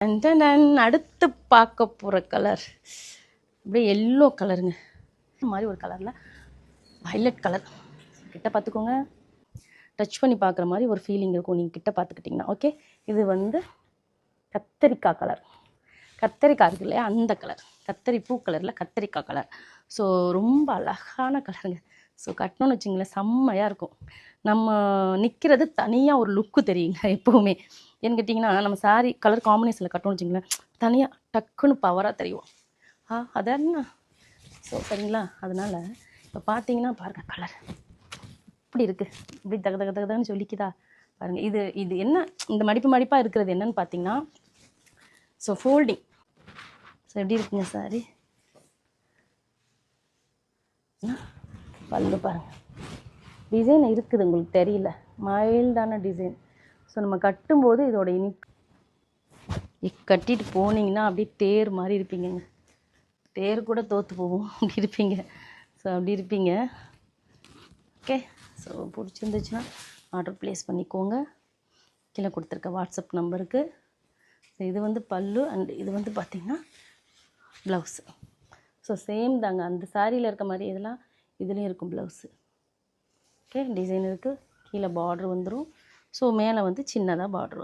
அடுத்து பார்க்க போகிற கலர் அப்படியே எல்லோ கலருங்க. இந்த மாதிரி ஒரு கலரில் வயலட் கலர். கிட்ட பார்த்துக்கோங்க. டச் பண்ணி பார்க்குற மாதிரி ஒரு ஃபீலிங் இருக்கும் நீங்கள் கிட்ட பார்த்துக்கிட்டிங்கன்னா. ஓகே, இது வந்து கத்தரிக்காய் கலர். கத்தரிக்காய் இருக்கு இல்லையா, அந்த கலர். கத்தரி பூ கலரில் கத்தரிக்காய் கலர். ஸோ ரொம்ப அழகான கலருங்க. ஸோ கட்டணும்னு வச்சிங்களேன் செம்மையாக இருக்கும். நம்ம நிற்கிறது தனியாக ஒரு லுக்கு தெரியுங்க எப்போவுமே. ஏன்னு கேட்டிங்கன்னா, நம்ம சாரீ கலர் காம்பினேஷனில் கட்டணும்னு வச்சிங்களேன் தனியாக டக்குன்னு பவராக தெரியும். அதான. ஸோ சரிங்களா, அதனால் இப்போ பார்த்தீங்கன்னா பாருங்கள் கலர் இப்படி இருக்குது. இப்படி தக தக தகன்னு சொல்லிக்குதா பாருங்கள். இது என்ன இந்த மடிப்பாக இருக்கிறது என்னன்னு பார்த்தீங்கன்னா, ஸோ ஃபோல்டிங். ஸோ எப்படி இருக்குங்க சாரி, பல்லு பாருங்கள். டிசைன் இருக்குது உங்களுக்கு தெரியல, மைல்டான டிசைன். ஸோ நம்ம கட்டும்போது இதோட கட்டிட்டு போனீங்கன்னா அப்படியே தேர் மாதிரி இருப்பீங்கங்க. தேர் கூட தோற்று போகும் அப்படி இருப்பீங்க. ஸோ அப்படி இருப்பீங்க. ஓகே, ஸோ பிடிச்சிருந்துச்சுன்னா ஆர்டர் ப்ளேஸ் பண்ணிக்கோங்க. கீழே கொடுத்துருக்க வாட்ஸ்அப் நம்பருக்கு. ஸோ இது வந்து பல்லு அண்ட் இது வந்து பார்த்திங்கன்னா ப்ளவுஸு. ஸோ சேம் தாங்க, அந்த சாரியில் இருக்க மாதிரி இதெல்லாம் இதுலேயும் இருக்கும் ப்ளவுஸு. ஓகே, டிசைன் இருக்குது. கீழே பார்ட்ரு வந்துடும். ஸோ மேலே வந்து சின்னதாக பார்ட்ரு வந்துடும்.